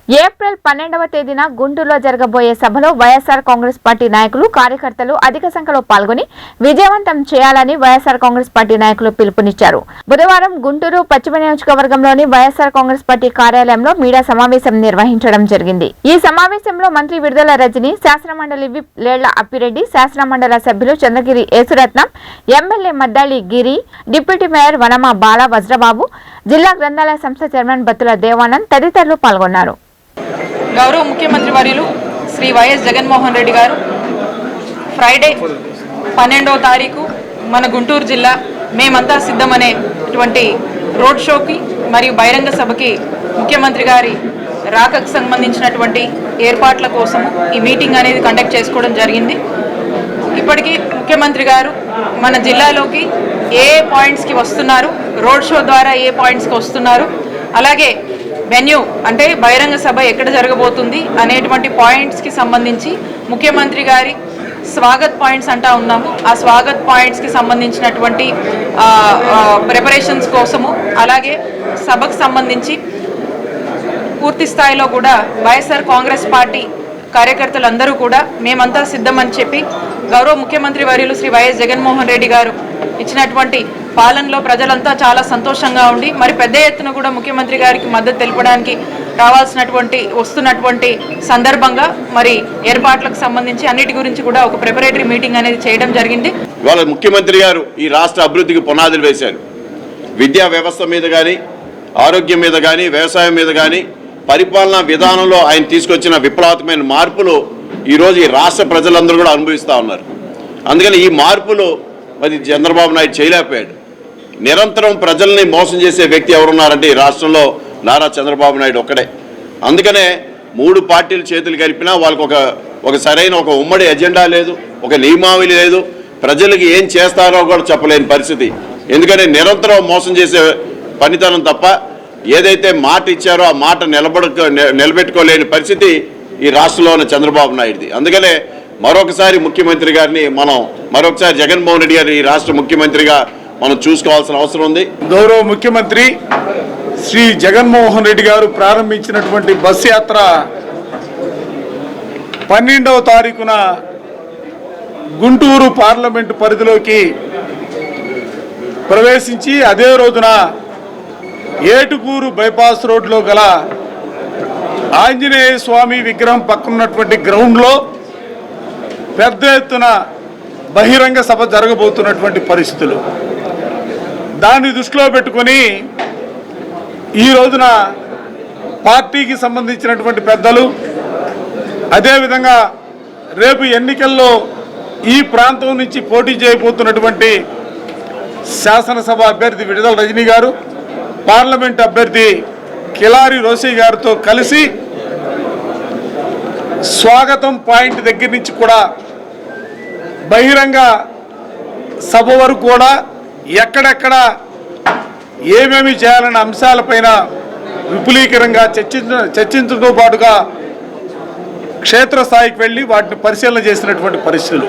April 12వ తేదీన గుంటూరులో జరగబోయే సభలో వైఎస్ఆర్ కాంగ్రెస్ పార్టీ నాయకులు కార్యకర్తలు అధిక సంఖ్యలో పాల్గొని విజయవంతం చేయాలని వైఎస్ఆర్ కాంగ్రెస్ పార్టీ నాయకులు పిలుపునిచ్చారు. బుధవారం గుంటూరు పశ్చిమ నియోజకవర్గంలోని వైఎస్ఆర్ కాంగ్రెస్ పార్టీ కార్యాలయంలో మీడియా సమావేశం నిర్వహించడం జరిగింది. ఈ సమావేశంలో మంత్రి విడుదల రజని, శాసనమండలి విప్ లేళ్ల అప్పిరెడ్డి, శాసనమండలి సభ్యులు చంద్రగిరి యేసురత్నం, ఎమ్మెల్యే మద్దాలి గిరి, డిప్యూటీ మేయర్ వనమ బాల వజ్రబాబు, జిల్లా గ్రంథాలయ సంస్థ చైర్మన్ బత్తుల దేవానంద్ తదితరులు పాల్గొన్నారు. గౌరవ ముఖ్యమంత్రి వర్యులు శ్రీ వైఎస్ జగన్మోహన్ రెడ్డి గారు ఫ్రైడే 12వ తారీఖు మన గుంటూరు జిల్లా మేమంతా సిద్ధమనేటువంటి రోడ్ షోకి మరియు బహిరంగ సభకి ముఖ్యమంత్రి గారి రాకకు సంబంధించినటువంటి ఏర్పాట్ల కోసము ఈ మీటింగ్ అనేది కండక్ట్ చేసుకోవడం జరిగింది. ఇప్పటికీ ముఖ్యమంత్రి గారు మన జిల్లాలోకి ఏ పాయింట్స్కి వస్తున్నారు, రోడ్ షో ద్వారా ఏ పాయింట్స్కి వస్తున్నారు, అలాగే వెన్యూ అంటే బహిరంగ సభ ఎక్కడ జరగబోతుంది అనేటువంటి పాయింట్స్కి సంబంధించి ముఖ్యమంత్రి గారి స్వాగత్ పాయింట్స్ అంటా ఉన్నాము. ఆ స్వాగత్ పాయింట్స్కి సంబంధించినటువంటి ప్రిపరేషన్స్ కోసము, అలాగే సభకు సంబంధించి పూర్తి స్థాయిలో కూడా వైఎస్ఆర్ కాంగ్రెస్ పార్టీ కార్యకర్తలందరూ కూడా మేమంతా సిద్ధమని చెప్పి గౌరవ ముఖ్యమంత్రి వర్యులు శ్రీ వైఎస్ జగన్మోహన్ రెడ్డి గారు ఇచ్చినటువంటి పాలనలో ప్రజలంతా చాలా సంతోషంగా ఉండి మరి పెద్ద ఎత్తున కూడా ముఖ్యమంత్రి గారికి మద్దతు తెలపడానికి వస్తున్నటువంటి సందర్భంగా మరి ఏర్పాట్లకు సంబంధించి అన్నిటి గురించి కూడా ఒక ప్రిపరేటరీ మీటింగ్ అనేది చేయడం జరిగింది. ఇవాళ ముఖ్యమంత్రి గారు ఈ రాష్ట్ర అభివృద్ధికి పునాదులు వేశారు. విద్యా వ్యవస్థ మీద కానీ, ఆరోగ్యం మీద కానీ, వ్యవసాయం మీద కానీ, పరిపాలనా విధానంలో ఆయన తీసుకొచ్చిన విప్లవాత్మకమైన మార్పులు ఈరోజు ఈ రాష్ట్ర ప్రజలందరూ కూడా అనుభవిస్తూ ఉన్నారు. అందుకని ఈ మార్పులు మరి చంద్రబాబు నాయుడు చేయలేకపోయాడు. నిరంతరం ప్రజల్ని మోసం చేసే వ్యక్తి ఎవరున్నారంటే ఈ రాష్ట్రంలో నారా చంద్రబాబు నాయుడు ఒక్కడే. అందుకనే 3 పార్టీలు చేతులు కలిపినా వాళ్ళకు ఒక సరైన ఒక ఉమ్మడి ఎజెండా లేదు, ఒక నియమావళి లేదు, ప్రజలకు ఏం చేస్తారో కూడా చెప్పలేని పరిస్థితి. ఎందుకంటే నిరంతరం మోసం చేసే పనితనం తప్ప ఏదైతే మాట ఇచ్చారో ఆ మాట నిలబెట్టుకోలేని పరిస్థితి ఈ రాష్ట్రంలో ఉన్న చంద్రబాబు నాయుడుది. అందుకనే మరొకసారి ముఖ్యమంత్రి గారిని మరొకసారి జగన్మోహన్ రెడ్డి గారిని ఈ రాష్ట్ర ముఖ్యమంత్రిగా మనం చూసుకోవాల్సిన అవసరం ఉంది. గౌరవ ముఖ్యమంత్రి శ్రీ జగన్మోహన్ రెడ్డి గారు ప్రారంభించినటువంటి బస్ యాత్ర 12వ తారీఖున గుంటూరు పార్లమెంటు పరిధిలోకి ప్రవేశించి అదే రోజున ఏటుకూరు బైపాస్ రోడ్లో గల ఆంజనేయ స్వామి విగ్రహం పక్కనున్నటువంటి గ్రౌండ్లో పెద్ద ఎత్తున బహిరంగ సభ జరగబోతున్నటువంటి పరిస్థితులు. దాన్ని దృష్టిలో పెట్టుకొని ఈ రోజున పార్టీకి సంబంధించినటువంటి పెద్దలు, అదేవిధంగా రేపు ఎన్నికల్లో ఈ ప్రాంతం నుంచి పోటీ చేయబోతున్నటువంటి శాసనసభ అభ్యర్థి విడుదల రజని గారు, పార్లమెంట్ అభ్యర్థి కిలారి రోసయ్య గారితో కలిసి స్వాగతం పాయింట్ దగ్గర నుంచి కూడా బహిరంగ సభ వరకు కూడా ఎక్కడెక్కడ ఏమేమి చేయాలన్న అంశాలపైన విపులీకరంగా చర్చించడంతో పాటుగా క్షేత్రస్థాయికి వెళ్ళి వాటిని పరిశీలన చేసినటువంటి పరిస్థితులు.